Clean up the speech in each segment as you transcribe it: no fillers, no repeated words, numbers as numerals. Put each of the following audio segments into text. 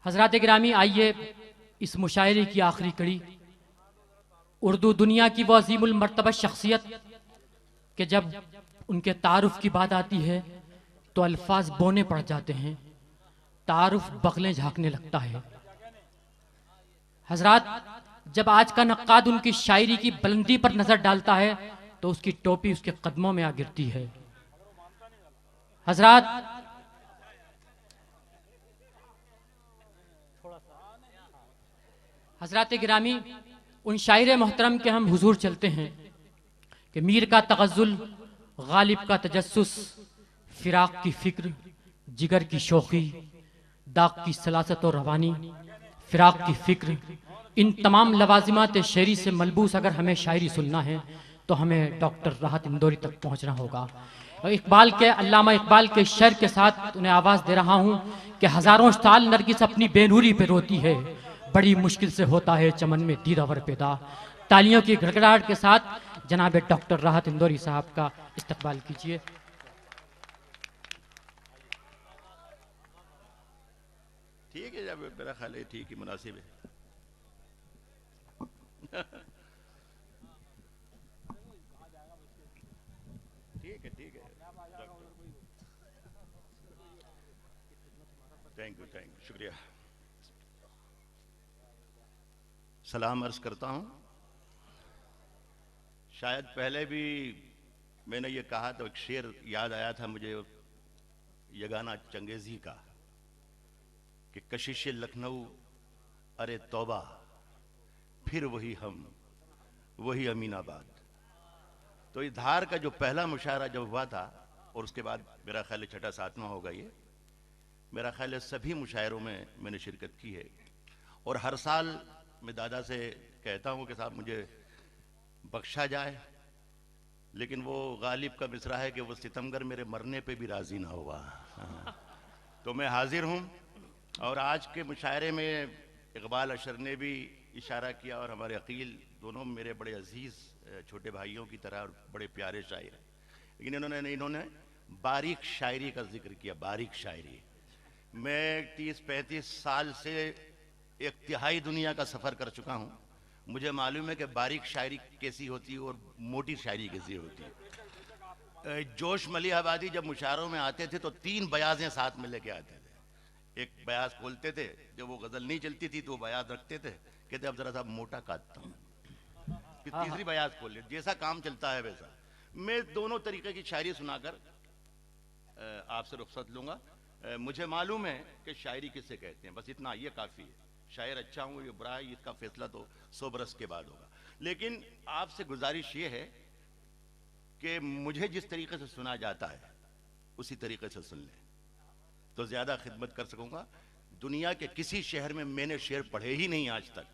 حضرات گرامی، آئیے اس مشاعرے کی آخری کڑی اردو دنیا کی وہ عظیم المرتبہ شخصیت کہ جب ان کے تعارف کی بات آتی ہے تو الفاظ بونے پڑ جاتے ہیں، تعارف بغلیں جھانکنے لگتا ہے۔ حضرات، جب آج کا نقاد ان کی شاعری کی بلندی پر نظر ڈالتا ہے تو اس کی ٹوپی اس کے قدموں میں آ گرتی ہے۔ حضرات، حضرات گرامی، ان شاعر محترم کے ہم حضور چلتے ہیں کہ میر کا تغزل، غالب کا تجسس، فراق کی فکر، جگر کی شوخی، داغ کی سلاست و روانی، فراق کی فکر، ان تمام لوازمات شعری سے ملبوس اگر ہمیں شاعری سننا ہے تو ہمیں ڈاکٹر راحت اندوری تک پہنچنا ہوگا۔ اقبال کے، علامہ اقبال کے شعر کے ساتھ انہیں آواز دے رہا ہوں کہ ہزاروں سال نرگس اپنی بے نوری پہ روتی ہے، بڑی مشکل سے ہوتا ہے چمن میں دیدہ ور پیدا۔ تالیوں کی گھڑگھڑاہٹ کے ساتھ جناب ڈاکٹر راحت اندوری صاحب کا استقبال کیجیے۔ ٹھیک ہے، جب میرا خیال ہے ٹھیک ہی مناسب ہے۔ ٹھیک ہے، ٹھیک ہے، تھینک یو، شکریہ۔ سلام عرض کرتا ہوں۔ شاید پہلے بھی میں نے یہ کہا تو ایک شعر یاد آیا تھا مجھے یگانہ چنگیزی کا کہ کشش لکھنؤ ارے توبہ، پھر وہی ہم، وہی امین آباد۔ تو یہ دھار کا جو پہلا مشاعرہ جب ہوا تھا اور اس کے بعد میرا خیال ہے چھٹا ساتواں ہوگا یہ، میرا خیال ہے سبھی مشاعروں میں نے شرکت کی ہے، اور ہر سال میں دادا سے کہتا ہوں کہ صاحب مجھے بخشا جائے، لیکن وہ غالب کا مصرع ہے کہ وہ ستمگر میرے مرنے پہ بھی راضی نہ ہوا۔ تو میں حاضر ہوں، اور آج کے مشاعرے میں اقبال اشر نے بھی اشارہ کیا اور ہمارے عقیل دونوں میرے بڑے عزیز چھوٹے بھائیوں کی طرح اور بڑے پیارے شاعر ہیں، لیکن انہوں نے باریک شاعری کا ذکر کیا۔ باریک شاعری، میں 30-35 سال سے ایک تہائی دنیا کا سفر کر چکا ہوں، مجھے معلوم ہے کہ باریک شاعری کیسی ہوتی ہے اور موٹی شاعری کیسی ہوتی ہے۔ جوش ملی آبادی جب مشاعروں میں آتے تھے تو 3 بیاضیں ساتھ میں لے کے آتے تھے۔ ایک بیاض کھولتے تھے، جب وہ غزل نہیں چلتی تھی تو وہ بیاض رکھتے تھے، کہتے اب ذرا سا موٹا کاٹتا ہوں، پھر تیسری بیاض کھول لے، جیسا کام چلتا ہے ویسا۔ میں دونوں طریقے کی شاعری سنا کر آپ سے رخصت لوں گا۔ مجھے معلوم ہے کہ شاعری کس سے کہتے ہیں، بس اتنا یہ کافی ہے۔ شاعر اچھا ہوں یا برا ہے، اس کا فیصلہ تو 100 برس کے بعد ہوگا، لیکن آپ سے گزارش یہ ہے کہ مجھے جس طریقے سے سنا جاتا ہے اسی طریقے سے سن لیں تو زیادہ خدمت کر سکوں گا۔ دنیا کے کسی شہر میں میں نے شعر پڑھے ہی نہیں آج تک،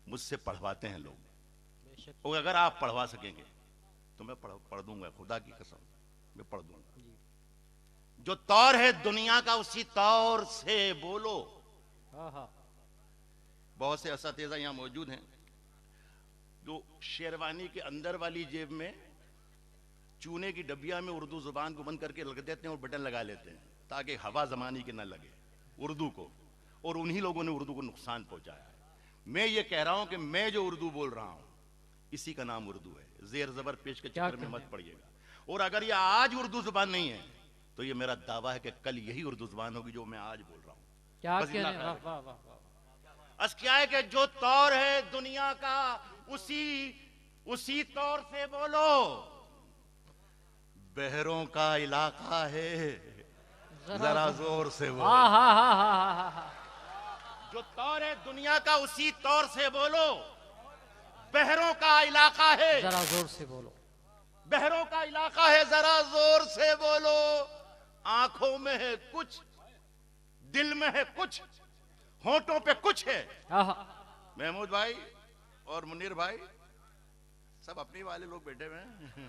مجھ سے پڑھواتے ہیں لوگ، اور اگر آپ پڑھوا سکیں گے تو میں پڑھ دوں گا، خدا کی قسم میں پڑھ دوں گا۔ جو طور ہے دنیا کا اسی طور سے بولو۔ بہت سے اساتذہ یہاں موجود ہیں جو شیروانی کے اندر والی جیب میں چونے کی ڈبیا میں اردو زبان کو بند کر کے رکھ دیتے ہیں اور بٹن لگا لیتے ہیں تاکہ ہوا زمانی کے نہ لگے اردو کو، اور انہی لوگوں نے اردو کو نقصان پہنچایا ہے۔ میں یہ کہہ رہا ہوں کہ میں جو اردو بول رہا ہوں اسی کا نام اردو ہے، زیر زبر پیش کے چکر میں مت پڑیے گا، اور اگر یہ آج اردو زبان نہیں ہے تو یہ میرا دعویٰ ہے کہ کل یہی اردو زبان ہوگی جو میں آج بول رہا ہوں۔ اس کیا ہے کہ جو طور ہے دنیا کا اسی طور سے بولو، بہروں کا علاقہ ہے ذرا زور سے بولو۔ جو طور ہے دنیا کا اسی طور سے بولو، بہروں کا علاقہ ہے ذرا زور سے بولو، بہروں کا علاقہ ہے ذرا زور سے بولو۔ آنکھوں میں ہے کچھ، دل میں ہے کچھ، ہونٹوں پہ کچھ ہے۔ محمود بھائی اور منیر بھائی سب اپنی والے لوگ بیٹھے ہوئے ہیں۔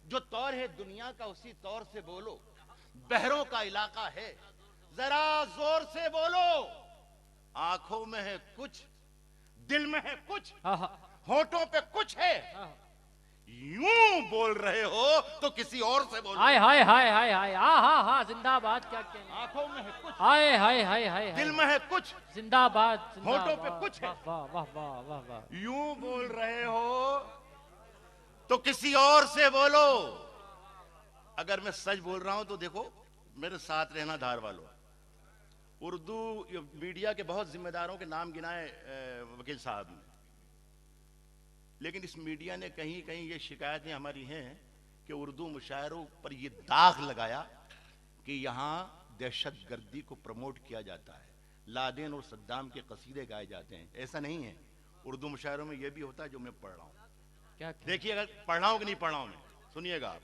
جو طور ہے دنیا کا اسی طور سے بولو، بہروں کا علاقہ ہے ذرا زور سے بولو۔ آنکھوں میں ہے کچھ، دل میں ہے کچھ، ہونٹوں پہ کچھ ہے۔ یوں بول رہے ہو تو کسی اور سے بولو. ہائے ہائے ہائے ہائے ہائے ہاں ہاں زندہ باد. کیا کہنا ہے؟ آنکھوں میں ہے کچھ, ہائے ہائے ہائے ہائے دل میں ہے کچھ, زندہ باد زندہ ہونٹوں پہ باد. کچھ ہے. واہ واہ واہ واہ واہ. یوں بول رہے ہو تو کسی اور سے بولو. اگر میں سچ بول رہا ہوں تو دیکھو میرے ساتھ رہنا دھار والوں. اردو میڈیا کے بہت ذمہ داروں کے نام گنائے وکیل صاحب نے, لیکن اس میڈیا نے کہیں کہیں یہ شکایتیں ہماری ہیں کہ اردو مشاعروں پر یہ داغ لگایا کہ یہاں دہشت گردی کو پروموٹ کیا جاتا ہے, لادین اور صدام کے قصیدے گائے جاتے ہیں. ایسا نہیں ہے. اردو مشاعروں میں یہ بھی ہوتا ہے جو میں پڑھ رہا ہوں. کیا دیکھیے اگر پڑھ رہا ہوں کہ نہیں پڑھ رہا ہوں, میں سنیے گا آپ.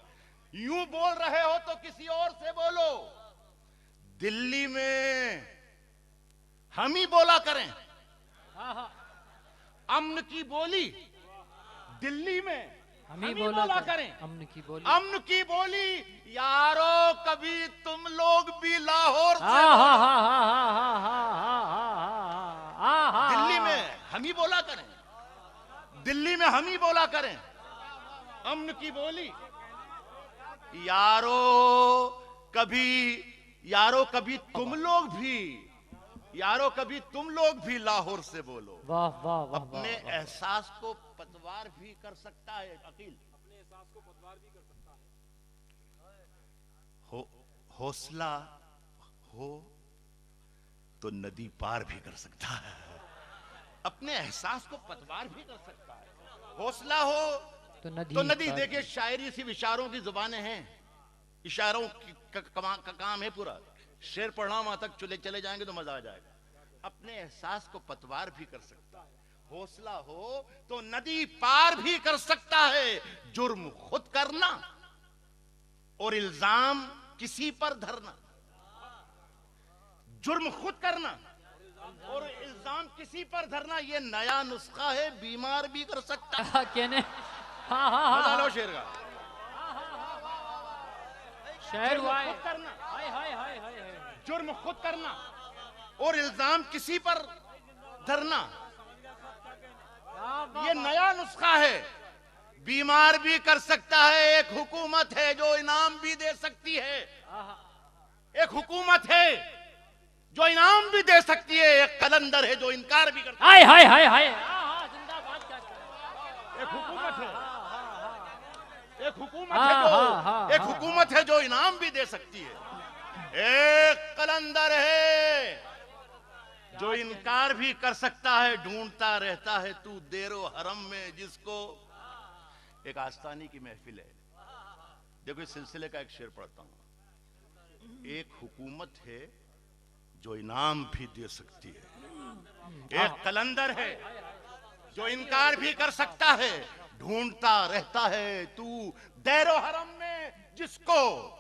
یوں بول رہے ہو تو کسی اور سے بولو. دلی میں ہم ہی بولا کریں. ہاں ہاں امن کی بولی دلی میں ہم ہی بولا کریں. امن کی بولی. امن کی بولی یارو کبھی تم لوگ بھی لاہور سے ہاں ہاں بولو. ہاں ہاں ہاں ہاں ہاں. دلی میں ہم ہی بولا کریں. دلی میں ہم ہی بولا کریں امن کی بولی. یارو کبھی تم لوگ بھی لاہور سے بولو. واہ واہ واہ. اپنے احساس کو پتوار بھی کر سکتا ہے عقیل. حوصلہ ہو تو ندی پار بھی کر سکتا ہے. اپنے احساس کو پتوار بھی کر سکتا ہے. حوصلہ ہو تو ندی. دیکھیں شاعری صرف اشاروں کی زبانیں ہیں. اشاروں کا کام ہے پورا. شعر پڑھنا وہاں تک چلے جائیں گے تو مزہ آ جائے گا. اپنے احساس کو پتوار بھی کر سکتا ہے. حوصلہ ہو تو ندی پار بھی کر سکتا ہے. جرم خود کرنا اور الزام کسی پر دھرنا. جرم خود کرنا اور الزام کسی پر دھرنا یہ نیا نسخہ ہے. بیمار بھی کر سکتا ہے. کہنے ہاں ہاں مزہ ہاں لو شعر کا. شہر جرم ہوا ہے. خود کرنا, ہائے ہائے ہائے ہائے. جرم خود کرنا اور الزام کسی پر دھرنا یہ نیا نسخہ ہے. بیمار بھی کر سکتا ہے. ایک حکومت ہے جو انعام بھی دے سکتی ہے. ایک حکومت ہے جو انعام بھی دے سکتی ہے. ایک قلندر ہے جو انکار بھی کرتا ہے. ہائے ہائے ہائے ہائے. زندہ باد. کیا ایک حکومت ہے. ایک حکومت ہے جو انعام بھی دے سکتی ہے. ایک قلندر ہے جو انکار بھی کر سکتا ہے. ڈھونڈتا رہتا ہے تو دیر و حرم میں جس کو. ایک آستانی کی محفل ہے. دیکھو اس سلسلے کا ایک شعر پڑھتا ہوں. ایک حکومت ہے جو انعام بھی دے سکتی ہے. ایک قلندر ہے جو انکار بھی کر سکتا ہے. ڈھونڈتا رہتا ہے تو دیر و حرم میں جس کو.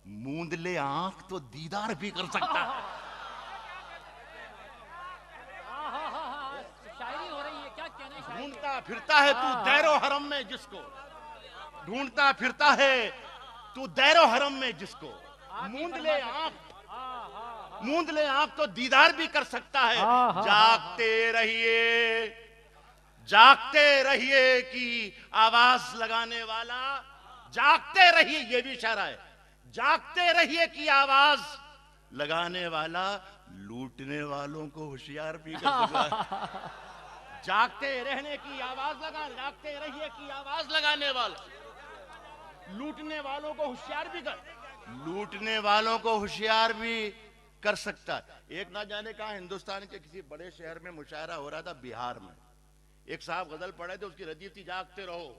موند لے آنکھ تو دیدار بھی کر سکتا ہے. شاعری ہو رہی ہے. کیا کہنا ہے. ڈھونڈتا پھرتا ہے تو دیر و حرم میں جس کو. ڈھونڈتا پھرتا ہے تو دیر و حرم میں جس کو. موند لے آنکھ تو دیدار بھی کر سکتا ہے. جاگتے رہیے کی آواز لگانے والا. جاگتے رہیے یہ بھی اشارہ ہے. جاگتے رہیے کی آواز لگانے والا لوٹنے والوں کو ہوشیار بھی کر سکتا ہے. جاگتے رہنے کی آواز جاگتے رہیے کی آواز لگانے والا لوٹنے والوں کو ہوشیار بھی کر سکتا ہے. ایک نہ جانے کہاں ہندوستان کے کسی بڑے شہر میں مشاعرہ ہو رہا تھا بہار میں. ایک صاحب غزل پڑھے تھے. اس کی ردیف تھی جاگتے رہو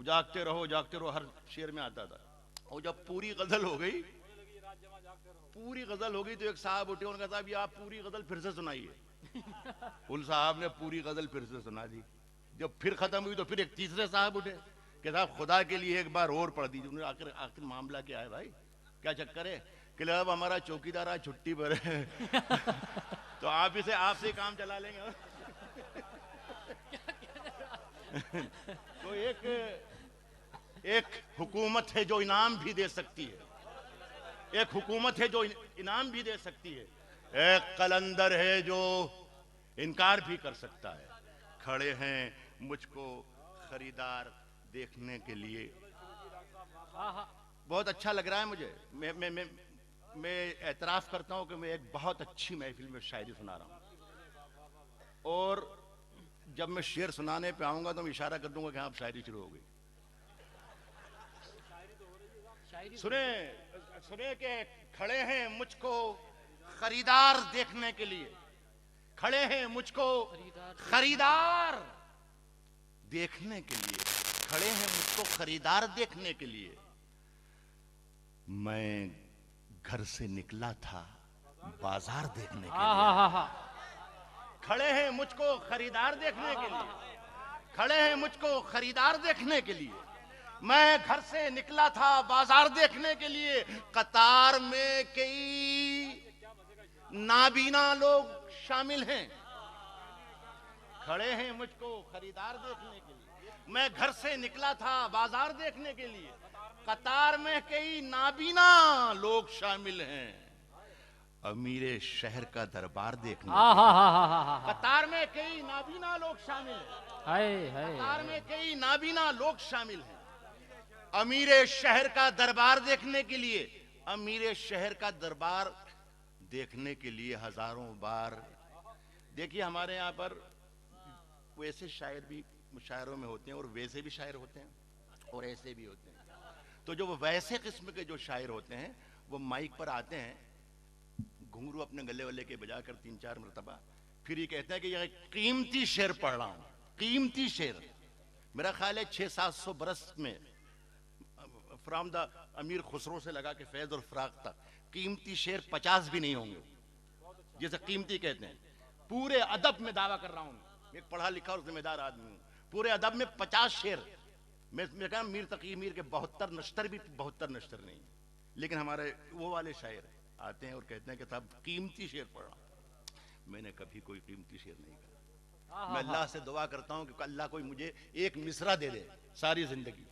جاگتے رہو. ہر شعر میں آتا تھا. اور جب پوری غزل ہو گئی تو ایک صاحب اٹھے. ان کا صاحب یہ آپ پوری غزل پھر سے سنائیے. ان صاحب نے پوری غزل پھر سے سنا دی. جب پھر ختم ہوئی تو پھر ایک تیسرے صاحب اٹھے کہ صاحب خدا کے لیے ایک بار اور پڑھ دیجیے. انہوں نے آخر معاملہ کیا ہے بھائی, کیا چکر ہے؟ کہ اب ہمارا چوکیدار آج چھٹی پر ہے تو آپ سے کام چلا لیں گے. تو ایک حکومت ہے جو انعام بھی دے سکتی ہے. ایک حکومت ہے جو انعام بھی دے سکتی ہے. ایک قلندر ہے جو انکار بھی کر سکتا ہے. کھڑے ہیں مجھ کو خریدار دیکھنے کے لیے. ہاں ہاں بہت اچھا لگ رہا ہے مجھے. میں اعتراف کرتا ہوں کہ میں ایک بہت اچھی محفل میں شاعری سنا رہا ہوں، اور جب میں شعر سنانے پہ آؤں گا تو میں اشارہ کر دوں گا کہ ہاں اب شاعری شروع ہو گئی. سنیں کہ کھڑے ہیں مجھ کو خریدار دیکھنے کے لیے، کھڑے ہیں مجھ کو خریدار دیکھنے کے لیے، کھڑے ہیں مجھ کو خریدار دیکھنے کے لیے. میں گھر سے نکلا تھا بازار دیکھنے کے لیے. کھڑے ہیں مجھ کو خریدار دیکھنے کے لیے، کھڑے ہیں مجھ کو خریدار دیکھنے کے لیے. میں گھر سے نکلا تھا بازار دیکھنے کے لیے. قطار میں کئی نابینا لوگ شامل ہیں. کھڑے ہیں مجھ کو خریدار دیکھنے کے لیے. میں گھر سے نکلا تھا بازار دیکھنے کے لیے. قطار میں کئی نابینا لوگ شامل ہیں. امیر شہر کا دربار دیکھنے کے لیے. قطار میں کئی نابینا لوگ شامل ہیں. قطار میں کئی نابینا لوگ شامل ہیں. امیر شہر کا دربار دیکھنے کے لیے، امیر شہر کا دربار دیکھنے کے لیے ہزاروں بار. دیکھیے ہمارے یہاں پر ویسے شاعر بھی مشاعروں میں ہوتے ہیں، اور ویسے بھی شاعر ہوتے ہیں، اور ایسے بھی ہوتے ہیں. تو جو وہ ویسے قسم کے جو شاعر ہوتے ہیں وہ مائک پر آتے ہیں، گھنگرو اپنے گلے والے کے بجا کر 3-4 مرتبہ، پھر یہ کہتے ہیں کہ یہ قیمتی شعر پڑھ رہا ہوں. قیمتی شعر میرا خیال ہے 600-700 برس میں فرام دا امیر خسرو سے لگا کے فیض اور فراق تک قیمتی شعر 50 بھی نہیں ہوں گے جسے قیمتی کہتے ہیں. پورے ادب میں دعویٰ کر رہا ہوں، ایک پڑھا لکھا اور ذمہ دار آدمی ہوں. پورے ادب میں 50 شعر. میں کہا میر تقی میر کے 72 نشتر بھی 72 نشتر نہیں، لیکن ہمارے وہ والے شاعر آتے ہیں اور کہتے ہیں کہ صاحب قیمتی شعر پڑھ رہا ہوں. میں نے کبھی کوئی قیمتی شعر نہیں کہا. میں اللہ سے دعا کرتا ہوں کہ اللہ کوئی مجھے ایک مصرع دے دے ساری زندگی،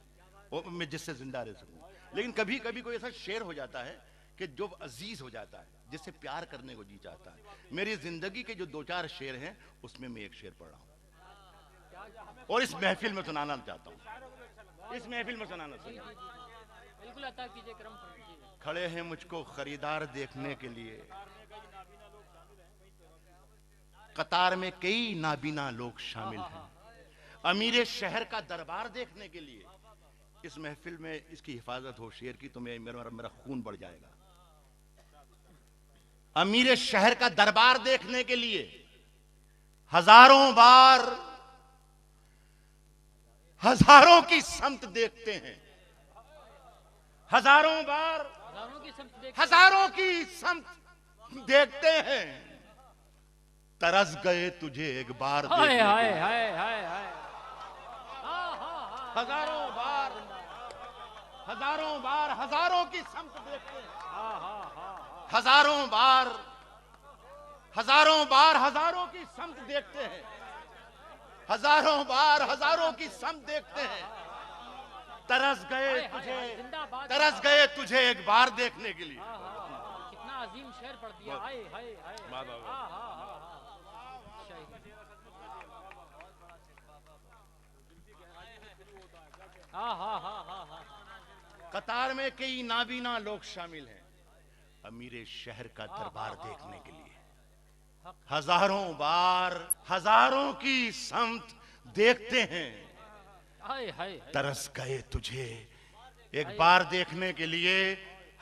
اور میں جس سے زندہ رہ سکوں. لیکن کبھی کبھی کوئی ایسا شعر ہو جاتا ہے کہ جو عزیز ہو جاتا ہے، جس سے پیار کرنے کو جی چاہتا ہے. میری زندگی کے جو 2-4 شعر ہیں اس میں ایک شعر پڑھ رہا ہوں اور اس محفل میں سنانا چاہتا ہوں. اس محفل میں سنانا چاہتا ہوں. بالکل عطا کیجئے، کرم فرمائیے. کھڑے ہیں مجھ کو خریدار دیکھنے کے لیے، قطار میں کئی نابینا لوگ شامل ہیں. امیر شہر کا دربار دیکھنے کے لیے. اس محفل میں اس کی حفاظت ہو شعر کی تو میرا خون بڑھ جائے گا. امیر شہر کا دربار دیکھنے کے لیے ہزاروں بار ہزاروں کی سمت دیکھتے ہیں. ہزاروں بار ہزاروں کی سمت دیکھتے ہیں. ترس گئے تجھے ایک بار دیکھنے کے لیے. ہزاروں بار ہزاروں کی سمت دیکھتے ہیں. ہزاروں بار ہزاروں کی سمت دیکھتے ہیں. ہزاروں بار ہزاروں کی سمت دیکھتے ہیں. ترس گئے تجھے ایک بار دیکھنے کے لیے. کتنا عظیم شعر پڑھ دیا. قطار میں کئی نابینا لوگ شامل ہیں. امیر شہر کا دربار دیکھنے کے لیے ہزاروں بار ہزاروں کی سمت دیکھتے ہیں. ترس گئے تجھے ایک بار دیکھنے کے لیے.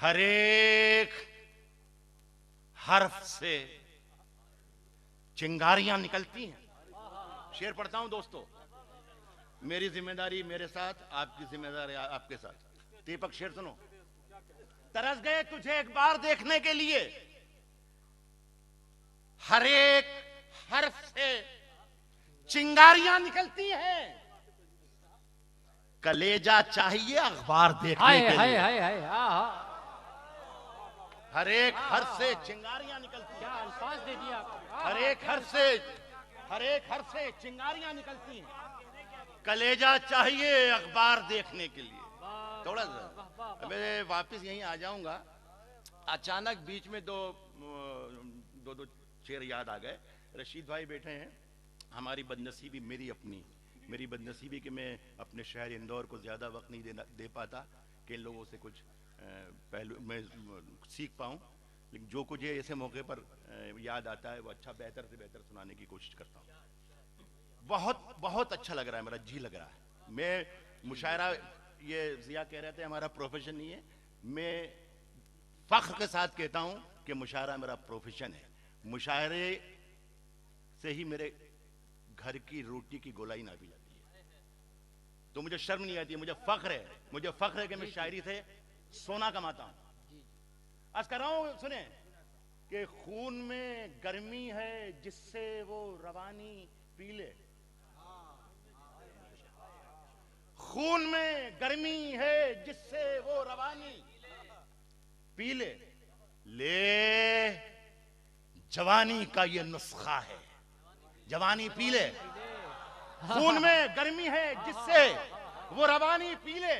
ہر ایک حرف سے چنگاریاں نکلتی ہیں. شعر پڑھتا ہوں دوستو. میری ذمہ داری میرے ساتھ، آپ کی ذمہ داری آپ کے ساتھ. دیپک شعر سنو. ترس گئے تجھے ایک بار دیکھنے کے لیے. ہر ایک حرف سے چنگاریاں نکلتی ہیں. کلیجہ چاہیے اخبار دیکھنے کے لیے. ہر ایک حرف سے چنگاریاں نکلتی ہیں. الفاظ دے دیا. ہر ایک حرف سے چنگاریاں نکلتی ہیں. کلیجہ چاہیے اخبار دیکھنے کے لیے. تھوڑا سا میں واپس یہیں آ جاؤں گا. اچانک بیچ میں دو شعر یاد آ گئے. رشید بھائی بیٹھے ہیں. ہماری بدنصیبی میری اپنی میری بدنصیبی کہ میں اپنے شہر اندور کو زیادہ وقت نہیں دے پاتا کہ ان لوگوں سے کچھ پہلو میں سیکھ پاؤں، لیکن جو کچھ ہے ایسے موقع پر یاد آتا ہے وہ اچھا بہتر سے بہتر سنانے کی کوشش کرتا ہوں۔ بہت بہت اچھا لگ رہا ہے، میرا جی لگ رہا ہے۔ میں مشاعرہ، یہ ضیاء کہہ رہے تھے ہمارا پروفیشن نہیں ہے، میں فخر کے ساتھ کہتا ہوں کہ مشاعرہ میرا پروفیشن ہے۔ مشاعرے سے ہی میرے گھر کی روٹی کی گولائی نہ بھی جاتی ہے، تو مجھے شرم نہیں آتی ہے، مجھے فخر ہے کہ میں شاعری سے سونا کماتا ہوں۔ عرض کر رہا ہوں، سنیں کہ خون میں گرمی ہے جس سے وہ روانی پی لے، خون میں گرمی ہے جس سے وہ روانی پی لے، جوانی کا یہ نسخہ ہے، جوانی پی لے، خون میں گرمی ہے جس سے وہ روانی پی لے۔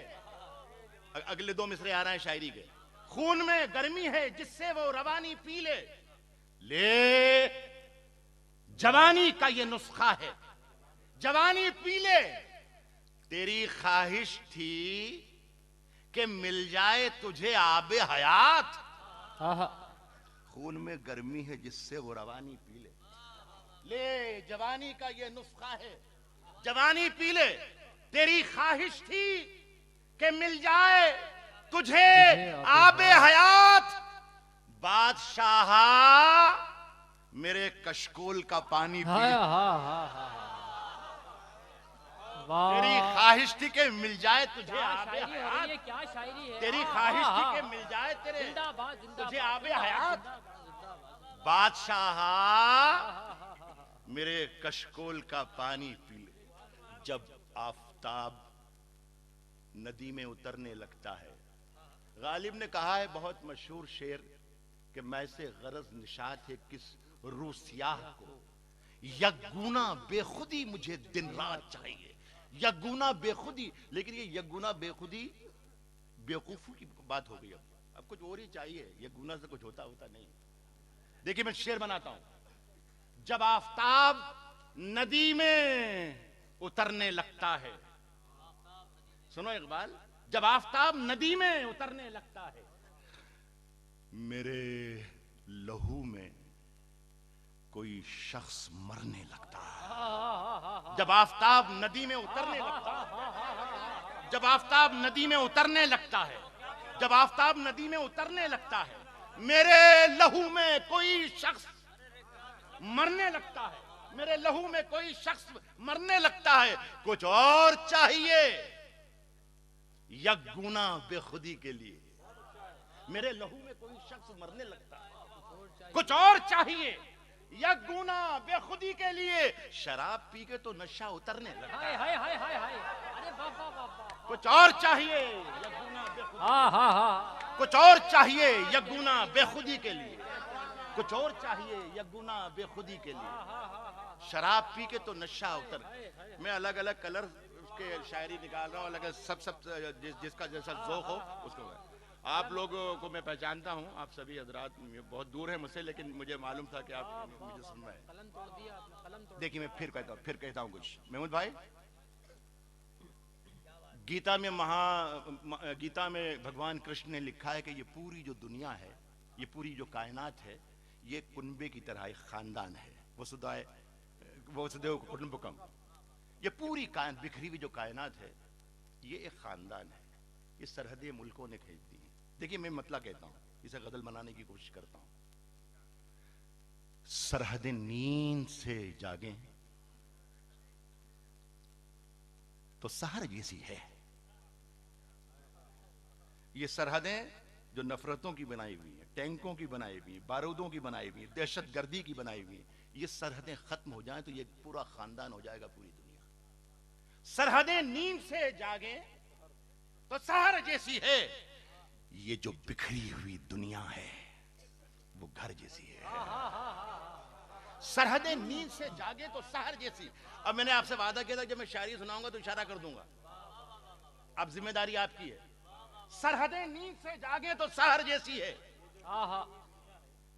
اگلے دو مصرے آ رہے ہیں شاعری کے، خون میں گرمی ہے جس سے وہ روانی پی لے، جوانی کا یہ نسخہ ہے، جوانی پی لے، تیری خواہش تھی کہ مل جائے تجھے آب حیات، خون میں گرمی ہے جس سے وہ روانی پی لے، جوانی کا یہ نسخہ ہے، جوانی پی لے، تیری خواہش تھی کہ مل جائے تجھے آب حیات، بادشاہا میرے کشکول کا پانی پی لے، تیری خواہش تھی کہ مل جائے تجھے آب حیات، تیری خواہش تھی کہ مل جائے تجھے آب حیات، بادشاہا میرے کشکول کا پانی پی لے، جب آفتاب ندی میں اترنے لگتا ہے۔ غالب نے کہا ہے بہت مشہور شعر کہ میں سے غرض نشاط ہے کس روح سیاہ کو، یکگونا بے خودی مجھے دن رات چاہیے، یکگونا بے خودی، لیکن یہ یکگونا بے خودی بیوقوفی کی بات ہو گئی، اب کچھ اور ہی چاہیے، یکگونا سے کچھ ہوتا نہیں۔ دیکھیں میں شعر بناتا ہوں، جب آفتاب ندی میں اترنے لگتا ہے، سنو اقبال، جب آفتاب ندی میں اترنے لگتا ہے، میرے لہو میں کوئی شخص مرنے لگتا ہے، جب آفتاب ندی میں اترنے لگتا ہے، جب آفتاب ندی میں اترنے لگتا ہے، جب آفتاب ندی میں اترنے لگتا ہے، میرے لہو میں کوئی شخص مرنے لگتا ہے، میرے لہو میں کوئی شخص مرنے لگتا ہے، کچھ اور چاہیے یکگونا بے خودی کے لیے، میرے لہو میں کوئی شخص مرنے لگتا ہے، کچھ اور چاہیے یکگونا بے خودی کے لیے، شراب پی کے تو نشہ اترنے لگتا ہے، کچھ اور چاہیے یکگونا بے خودی، کچھ اور چاہیے یکگونا بے خودی کے لیے، کچھ اور چاہیے یکگونا بے خودی کے لیے، شراب پی کے تو نشہ اتر۔ میں الگ الگ کلر کے شاعری نکال رہا ہوں، الگ سب جس کا جیسا ذوق ہو اس کو۔ آپ لوگوں کو میں پہچانتا ہوں، آپ سبھی حضرات بہت دور ہیں مجھ سے، لیکن مجھے معلوم تھا کہ آپ مجھے سن رہے ہیں۔ دیکھیں میں پھر کہتا ہوں کچھ، محمود بھائی، گیتا میں بھگوان کرشن نے لکھا ہے کہ یہ پوری جو دنیا ہے، یہ پوری جو کائنات ہے، یہ کنبے کی طرح ایک خاندان ہے، وسودھیو کٹمبکم، یہ پوری کائنات بکھری ہوئی جو کائنات ہے یہ ایک خاندان ہے، یہ سرحدیں ملکوں نے کھینچ دی ہیں۔ دیکھیں میں مطلع کہتا ہوں، اسے غزل بنانے کی کوشش کرتا ہوں، سرحدیں نیند سے جاگیں تو سحر جیسی ہے، یہ سرحدیں جو نفرتوں کی بنائی ہوئی ہیں، ٹینکوں کی بنائی ہوئی ہیں، بارودوں کی بنائی ہوئی ہیں، دہشت گردی کی بنائی ہوئی ہیں، یہ سرحدیں ختم ہو جائیں تو یہ پورا خاندان ہو جائے گا پوری دنیا۔ سرحدیں نیند سے جاگیں تو سحر جیسی ہے، یہ جو بکھری ہوئی دنیا ہے وہ گھر جیسی ہے۔ سرحدیں نیند سے جاگے تو سحر جیسی۔ اب میں نے آپ سے وعدہ کیا تھا جب میں شاعری سناؤں گا تو اشارہ کر دوں گا، اب ذمہ داری آپ کی ہے۔ سرحدیں نیند سے جاگے تو سحر جیسی ہے۔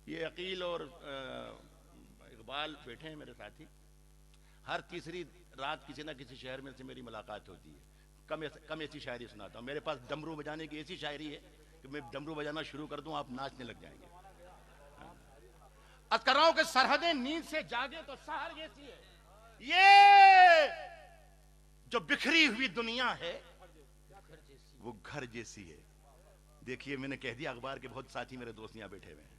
یہ عقیل اور اقبال بیٹھے ہیں میرے ساتھی، ہر تیسری رات کسی نہ کسی شہر میں سے میری ملاقات ہوتی ہے. کم ایسی شاعری سناتا ہوں. میرے پاس ڈمرو بجانے کی ایسی شاعری ہے کہ میں ڈمرو بجانا شروع کر دوں آپ ناچنے لگ جائیں گے. عرض کر رہا ہوں کہ سرحدیں نیند سے جاگے تو سحر جیسی ہے. یہ جو بکھری ہوئی دنیا ہے وہ گھر جیسی ہے. دیکھیے میں نے کہہ دیا, اخبار کے بہت ساتھی میرے دوست یہاں بیٹھے ہوئے ہیں.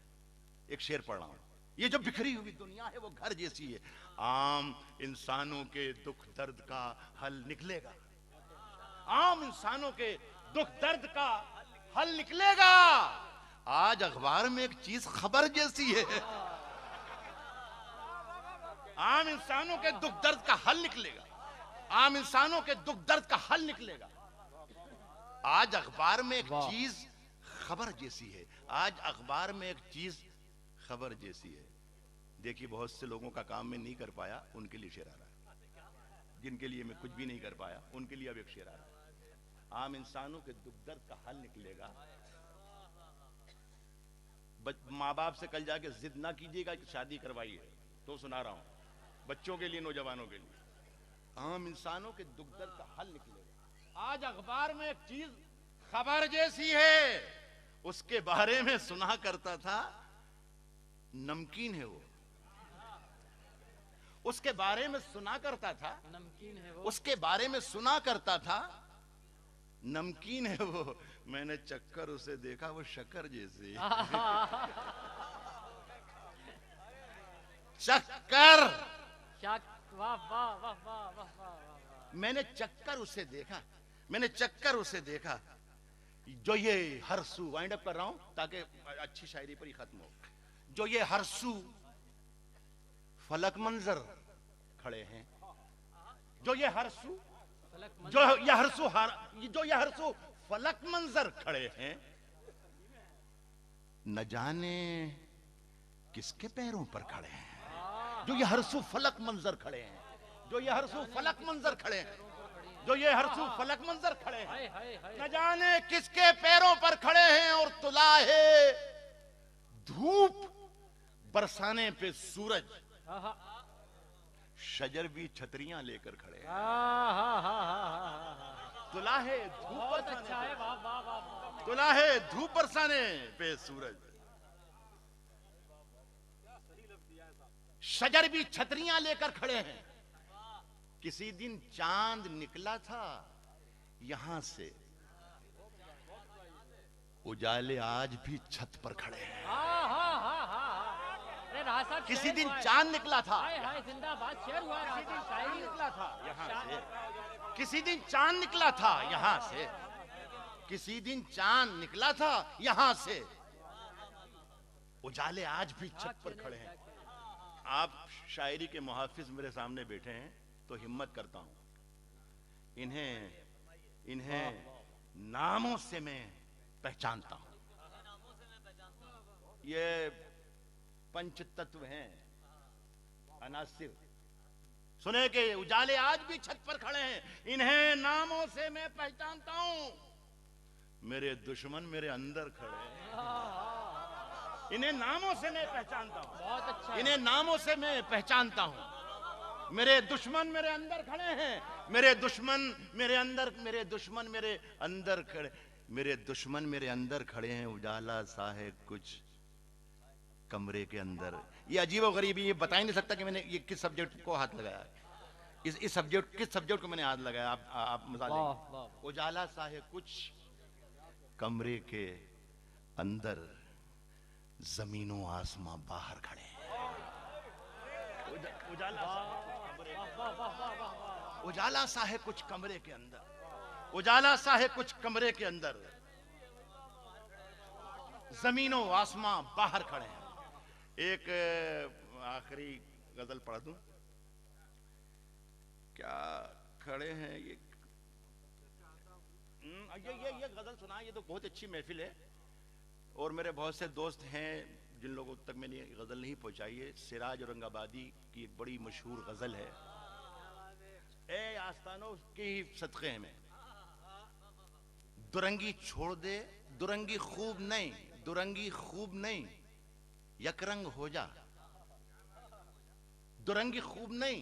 ایک شعر پڑھ رہا ہوں. یہ جو بکھری ہوئی دنیا ہے وہ گھر جیسی ہے. عام انسانوں کے دکھ درد کا حل نکلے گا. عام انسانوں کے دکھ درد کا حل نکلے گا. آج اخبار میں ایک چیز خبر جیسی ہے. عام انسانوں کے دکھ درد کا حل نکلے گا. عام انسانوں کے دکھ درد کا حل نکلے گا. آج اخبار میں ایک چیز خبر جیسی ہے. آج اخبار میں ایک چیز خبر جیسی ہے. دیکھیے بہت سے لوگوں کا کام میں نہیں کر پایا, ان کے لیے شعر آ رہا ہے. جن کے لیے میں کچھ بھی نہیں کر پایا ان کے لیے اب ایک شعر آ رہا ہے. عام انسانوں کے دکھ درد کا حل نکلے گا. ماں باپ سے کل جا کے ضد نہ کیجیے گا کہ شادی کروائی ہے, تو سنا رہا ہوں بچوں کے لیے, نوجوانوں کے لیے. عام انسانوں کے دکھ درد کا حل نکلے گا. آج اخبار میں ایک چیز خبر جیسی ہے. اس کے بارے میں سنا کرتا تھا نمکین ہے وہ. اس کے بارے میں سنا کرتا تھا نمکین ہے وہ. اس کے بارے میں سنا کرتا تھا نمکین ہے وہ. میں نے چکر اسے دیکھا وہ شکر جیسی. چکر, واہ واہ واہ واہ واہ واہ. میں نے چکر اسے دیکھا, میں نے چکر اسے دیکھا جو یہ ہر سو, وائنڈ اپ کر رہا ہوں تاکہ اچھی شاعری پر ہی ختم ہو. جو یہ ہر سو فلک منظر کھڑے ہیں. جو یہ ہر سو جو یہ ہر سو فلک منظر کھڑے ہیں. نہ جانے کس کے پیروں پر کھڑے ہیں. جو یہ ہر سو فلک منظر کھڑے ہیں. جو یہ ہر سو فلک منظر کھڑے ہیں. جو یہ ہر سو فلک منظر کھڑے ہیں. نہ جانے کس کے پیروں پر کھڑے ہیں. اور طلوع ہے دھوپ برسانے پہ سورج. شجر بھی چھتریاں لے کر کھڑے ہیں. طلوع ہے دھوپ برسانے پہ, طلوع ہے دھوپ برسانے پہ سورج. شجر بھی چھتریاں لے کر کھڑے ہیں. کسی دن چاند نکلا تھا یہاں سے, اجالے آج بھی چھت پر کھڑے ہیں. کسی دن چاند نکلا تھا, کسی دن چاند نکلا تھا یہاں سے, کسی دن چاند نکلا تھا یہاں سے, اجالے آج بھی چھت پر کھڑے ہیں. آپ شاعری کے محافظ میرے سامنے بیٹھے ہیں تو ہمت کرتا ہوں, انہیں ناموں سے میں پہچانتا ہوں. یہ پنچ تتو ہیں, عناصر. سنے کہ اجالے آج بھی چھت پر کھڑے ہیں. انہیں ناموں سے میں پہچانتا ہوں. میرے دشمن میرے اندر کھڑے ہیں. انہیں ناموں سے میں پہچانتا ہوں. بہت اچھا. انہیں ناموں سے میں پہچانتا ہوں. میرے دشمن میرے اندر کھڑے ہیں. میرے دشمن میرے اندر, میرے دشمن میرے اندر کھڑے, میرے دشمن میرے اندر کھڑے ہیں. اجالا سا ہے کچھ کمرے کے اندر. یہ عجیب و غریب, یہ بتا ہی نہیں سکتا کہ میں نے یہ کس سبجیکٹ کو ہاتھ لگایا. اس سبجیکٹ, کس سبجیکٹ کو میں نے ہاتھ لگایا. آپ مثال لیں. اجالا سا ہے کچھ کمرے کے اندر, زمین و آسماں باہر کھڑے ہیں. اجالا سا ہے کچھ کمرے کے اندر, اجالا سا ہے کچھ کمرے کے اندر, زمین و آسماں باہر کھڑے ہیں. ایک آخری غزل پڑھ دوں کیا. کھڑے ہیں یہ غزل سنا. یہ تو بہت اچھی محفل ہے اور میرے بہت سے دوست ہیں جن لوگوں تک میں نے یہ غزل نہیں پہنچائی ہے. سراج اورنگ آبادی کی ایک بڑی مشہور غزل ہے, اے آستانوں کی صدقے میں. درنگی چھوڑ دے, درنگی خوب نہیں, درنگی خوب نہیں, یک رنگ ہو جا. درنگی خوب نہیں,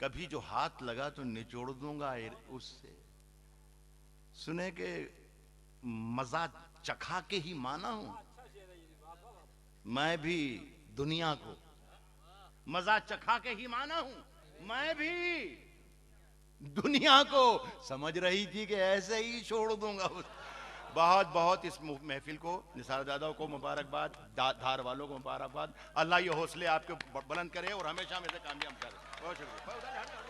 کبھی جو ہاتھ لگا تو نچوڑ دوں گا اس سے. سنے کہ مزہ چکھا کے ہی مانا ہوں میں بھی دنیا کو, مزہ چکھا کے ہی مانا ہوں میں بھی دنیا کو. سمجھ رہی تھی کہ ایسے ہی چھوڑ دوں گا. بہت بہت اس محفل کو, نثار دادا کو مبارکباد, دھار والوں کو مبارکباد. اللہ یہ حوصلے آپ کے بلند کرے اور ہمیشہ ہمیں سے کامیاب کرے. بہت شکریہ.